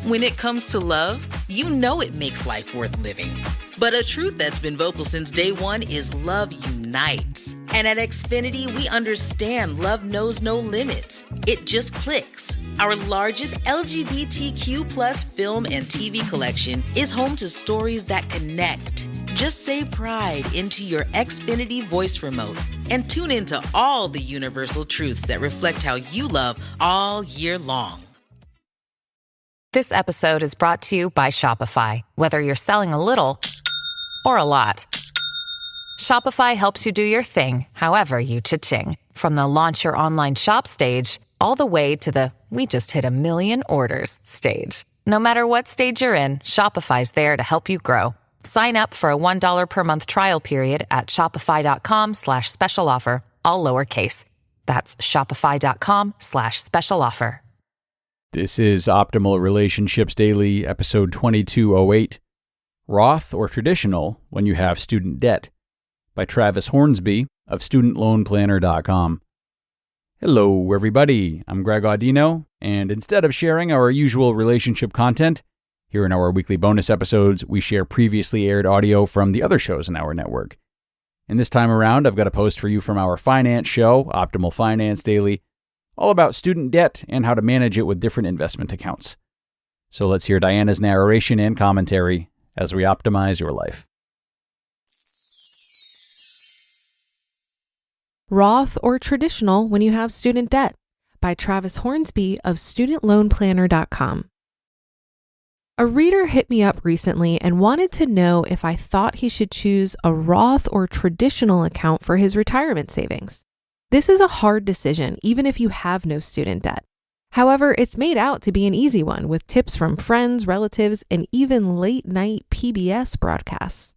When it comes to love, you know it makes life worth living. But a truth that's been vocal since day one is love unites. And at Xfinity, we understand love knows no limits. It just clicks. Our largest LGBTQ plus film and TV collection is home to stories that connect. Just say pride into your Xfinity voice remote and tune into all the universal truths that reflect how you love all year long. This episode is brought to you by Shopify. Whether you're selling a little or a lot, Shopify helps you do your thing, however you cha-ching. From the launch your online shop stage, all the way to the we just hit 1 million orders stage. No matter what stage you're in, Shopify's there to help you grow. Sign up for a $1 per month trial period at shopify.com/special offer, all lowercase. That's shopify.com/special offer. This is Optimal Relationships Daily, episode 2208, Roth or Traditional When You Have Student Debt, by Travis Hornsby of StudentLoanPlanner.com. Hello, everybody. I'm Greg Audino, and instead of sharing our usual relationship content, here in our weekly bonus episodes, we share previously aired audio from the other shows in our network. And this time around, I've got a post for you from our finance show, Optimal Finance Daily, all about student debt and how to manage it with different investment accounts. So let's hear Diana's narration and commentary as we optimize your life. Roth or Traditional When You Have Student Debt, by Travis Hornsby of StudentLoanPlanner.com. A reader hit me up recently and wanted to know if I thought he should choose a Roth or traditional account for his retirement savings. This is a hard decision, even if you have no student debt. However, it's made out to be an easy one with tips from friends, relatives, and even late-night PBS broadcasts.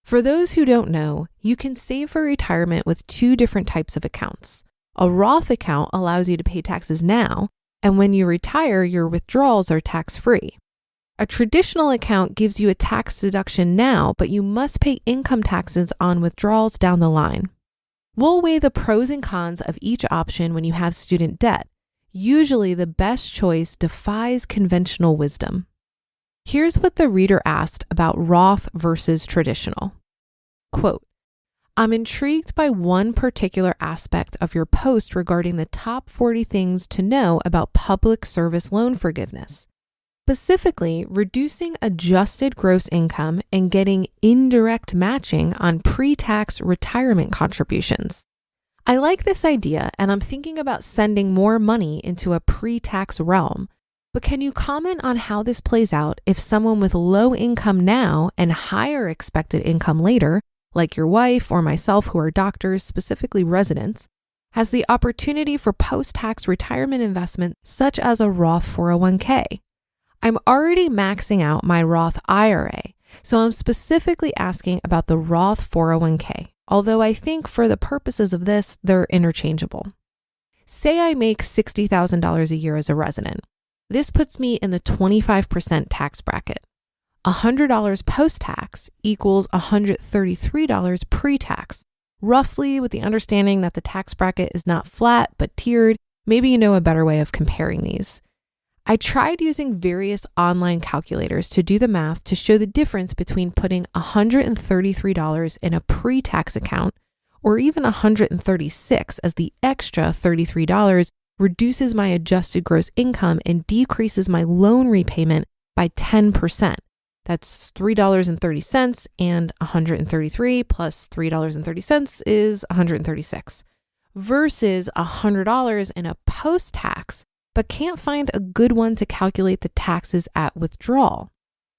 For those who don't know, you can save for retirement with 2 different types of accounts. A Roth account allows you to pay taxes now, and when you retire, your withdrawals are tax-free. A traditional account gives you a tax deduction now, but you must pay income taxes on withdrawals down the line. We'll weigh the pros and cons of each option when you have student debt. Usually, the best choice defies conventional wisdom. Here's what the reader asked about Roth versus traditional. Quote, I'm intrigued by one particular aspect of your post regarding the top 40 things to know about public service loan forgiveness. Specifically, reducing adjusted gross income and getting indirect matching on pre-tax retirement contributions. I like this idea, and I'm thinking about sending more money into a pre-tax realm. But can you comment on how this plays out if someone with low income now and higher expected income later, like your wife or myself who are doctors, specifically residents, has the opportunity for post-tax retirement investment such as a Roth 401k? I'm already maxing out my Roth IRA, so I'm specifically asking about the Roth 401k, although I think for the purposes of this, they're interchangeable. Say I make $60,000 a year as a resident. This puts me in the 25% tax bracket. $100 post-tax equals $133 pre-tax, roughly with the understanding that the tax bracket is not flat but tiered. Maybe you know a better way of comparing these. I tried using various online calculators to do the math to show the difference between putting $133 in a pre-tax account or even $136 as the extra $33 reduces my adjusted gross income and decreases my loan repayment by 10%. That's $3.30 and 133 plus $3.30 is 136 versus $100 in a post-tax, but can't find a good one to calculate the taxes at withdrawal.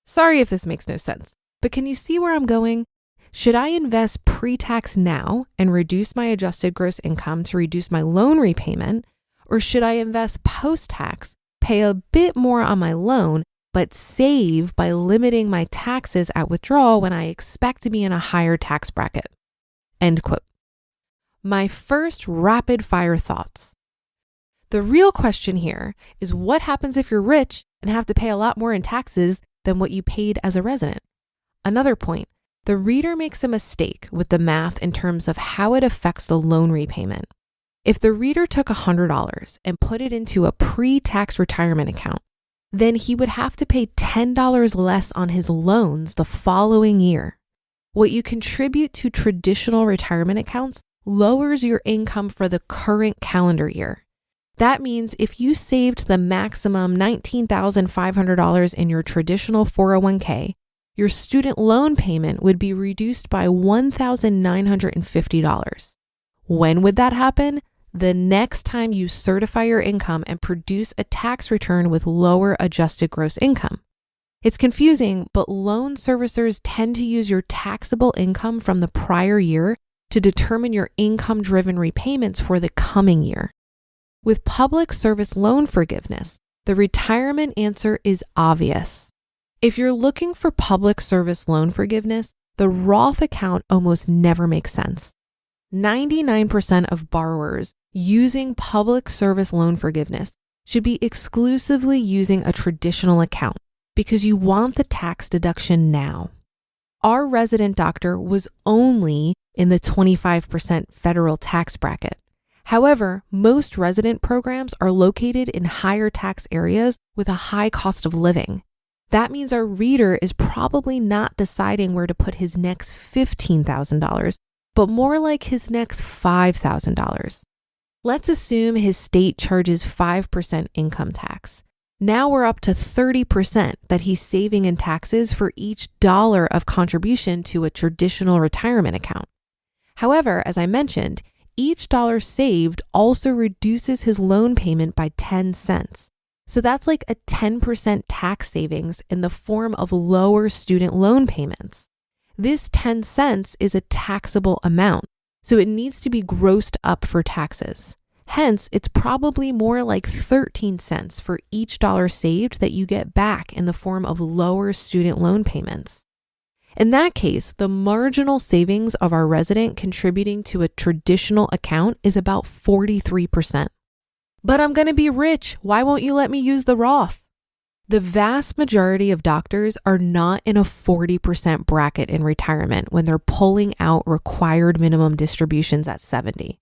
Sorry if this makes no sense, but can you see where I'm going? Should I invest pre-tax now and reduce my adjusted gross income to reduce my loan repayment? Or should I invest post-tax, pay a bit more on my loan, but save by limiting my taxes at withdrawal when I expect to be in a higher tax bracket? End quote. My first rapid fire thoughts. The real question here is what happens if you're rich and have to pay a lot more in taxes than what you paid as a resident? Another point, the reader makes a mistake with the math in terms of how it affects the loan repayment. If the reader took $100 and put it into a pre-tax retirement account, then he would have to pay $10 less on his loans the following year. What you contribute to traditional retirement accounts lowers your income for the current calendar year. That means if you saved the maximum $19,500 in your traditional 401k, your student loan payment would be reduced by $1,950. When would that happen? The next time you certify your income and produce a tax return with lower adjusted gross income. It's confusing, but loan servicers tend to use your taxable income from the prior year to determine your income-driven repayments for the coming year. With public service loan forgiveness, the retirement answer is obvious. If you're looking for public service loan forgiveness, the Roth account almost never makes sense. 99% of borrowers using public service loan forgiveness should be exclusively using a traditional account because you want the tax deduction now. Our resident doctor was only in the 25% federal tax bracket. However, most resident programs are located in higher tax areas with a high cost of living. That means our reader is probably not deciding where to put his next $15,000, but more like his next $5,000. Let's assume his state charges 5% income tax. Now we're up to 30% that he's saving in taxes for each dollar of contribution to a traditional retirement account. However, as I mentioned, each dollar saved also reduces his loan payment by 10 cents. So that's like a 10% tax savings in the form of lower student loan payments. This 10 cents is a taxable amount, so it needs to be grossed up for taxes. Hence, it's probably more like 13 cents for each dollar saved that you get back in the form of lower student loan payments. In that case, the marginal savings of our resident contributing to a traditional account is about 43%. But I'm going to be rich. Why won't you let me use the Roth? The vast majority of doctors are not in a 40% bracket in retirement when they're pulling out required minimum distributions at 70,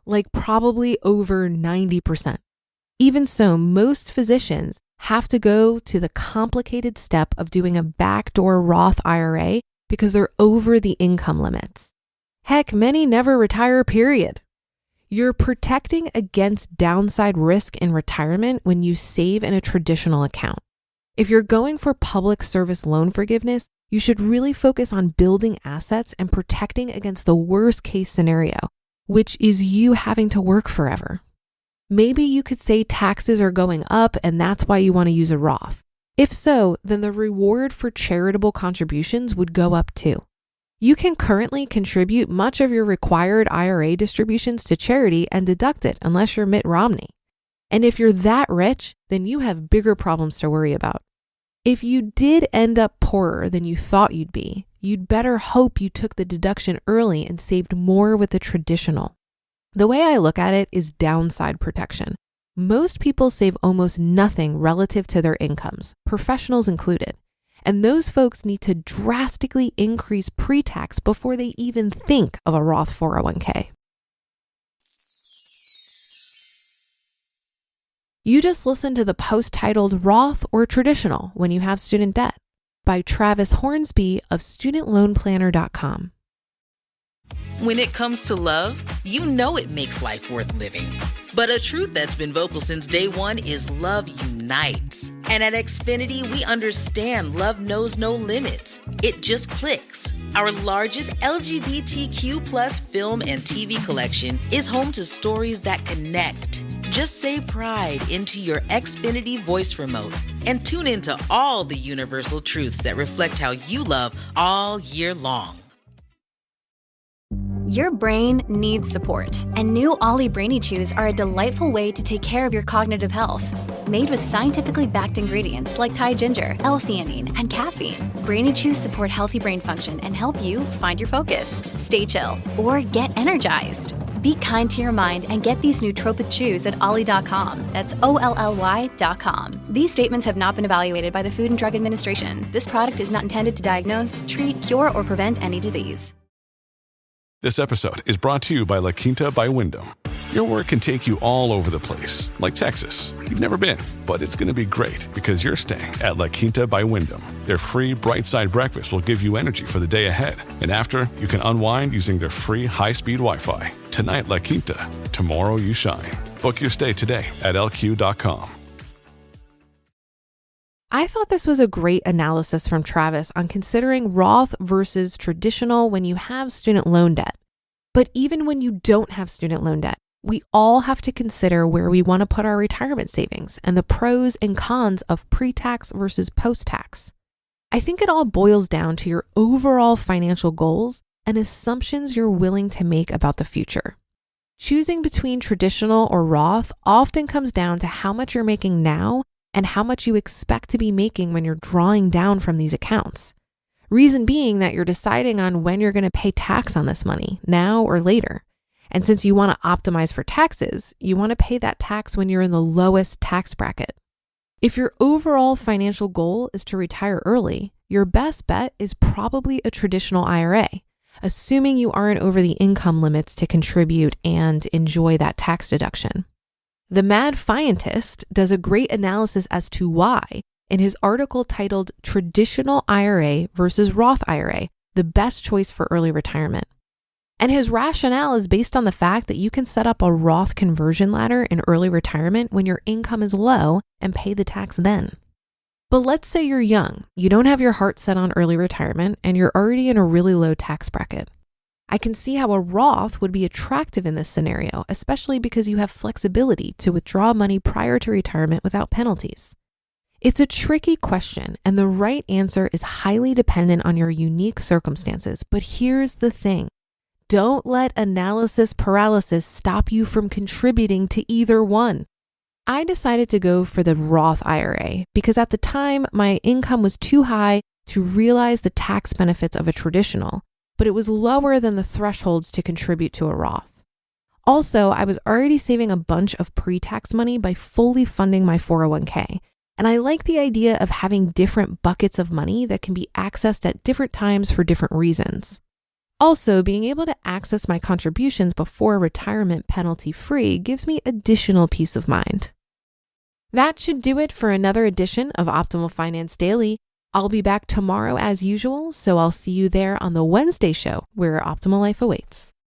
like probably over 90%. Even so, most physicians have to go to the complicated step of doing a backdoor Roth IRA because they're over the income limits. Heck, many never retire, period. You're protecting against downside risk in retirement when you save in a traditional account. If you're going for public service loan forgiveness, you should really focus on building assets and protecting against the worst case scenario, which is you having to work forever. Maybe you could say taxes are going up and that's why you want to use a Roth. If so, then the reward for charitable contributions would go up too. You can currently contribute much of your required IRA distributions to charity and deduct it unless you're Mitt Romney. And if you're that rich, then you have bigger problems to worry about. If you did end up poorer than you thought you'd be, you'd better hope you took the deduction early and saved more with the traditional. The way I look at it is downside protection. Most people save almost nothing relative to their incomes, professionals included. And those folks need to drastically increase pre-tax before they even think of a Roth 401k. You just listened to the post titled Roth or Traditional When You Have Student Debt by Travis Hornsby of StudentLoanPlanner.com. When it comes to love, you know it makes life worth living. But a truth that's been vocal since day one is love unites. And at Xfinity, we understand love knows no limits. It just clicks. Our largest LGBTQ plus film and TV collection is home to stories that connect. Just say pride into your Xfinity voice remote and tune into all the universal truths that reflect how you love all year long. Your brain needs support, and new Ollie Brainy Chews are a delightful way to take care of your cognitive health. Made with scientifically backed ingredients like Thai ginger, L-theanine, and caffeine, Brainy Chews support healthy brain function and help you find your focus, stay chill, or get energized. Be kind to your mind and get these nootropic chews at ollie.com. That's OLLY.com. These statements have not been evaluated by the Food and Drug Administration. This product is not intended to diagnose, treat, cure, or prevent any disease. This episode is brought to you by La Quinta by Wyndham. Your work can take you all over the place, like Texas. You've never been, but it's going to be great because you're staying at La Quinta by Wyndham. Their free Bright Side breakfast will give you energy for the day ahead. And after, you can unwind using their free high-speed Wi-Fi. Tonight, La Quinta. Tomorrow, you shine. Book your stay today at lq.com. I thought this was a great analysis from Travis on considering Roth versus traditional when you have student loan debt. But even when you don't have student loan debt, we all have to consider where we want to put our retirement savings and the pros and cons of pre-tax versus post-tax. I think it all boils down to your overall financial goals and assumptions you're willing to make about the future. Choosing between traditional or Roth often comes down to how much you're making now and how much you expect to be making when you're drawing down from these accounts. Reason being that you're deciding on when you're going to pay tax on this money, now or later. And since you want to optimize for taxes, you want to pay that tax when you're in the lowest tax bracket. If your overall financial goal is to retire early, your best bet is probably a traditional IRA, assuming you aren't over the income limits to contribute and enjoy that tax deduction. The Mad Fientist does a great analysis as to why in his article titled Traditional IRA versus Roth IRA, the best choice for early retirement. And his rationale is based on the fact that you can set up a Roth conversion ladder in early retirement when your income is low and pay the tax then. But let's say you're young, you don't have your heart set on early retirement, and you're already in a really low tax bracket. I can see how a Roth would be attractive in this scenario, especially because you have flexibility to withdraw money prior to retirement without penalties. It's a tricky question, and the right answer is highly dependent on your unique circumstances. But here's the thing. Don't let analysis paralysis stop you from contributing to either one. I decided to go for the Roth IRA because at the time, my income was too high to realize the tax benefits of a traditional, but it was lower than the thresholds to contribute to a Roth. Also, I was already saving a bunch of pre-tax money by fully funding my 401k. And I like the idea of having different buckets of money that can be accessed at different times for different reasons. Also, being able to access my contributions before retirement penalty-free gives me additional peace of mind. That should do it for another edition of Optimal Finance Daily. I'll be back tomorrow as usual, so I'll see you there on the Wednesday show where Optimal Life awaits.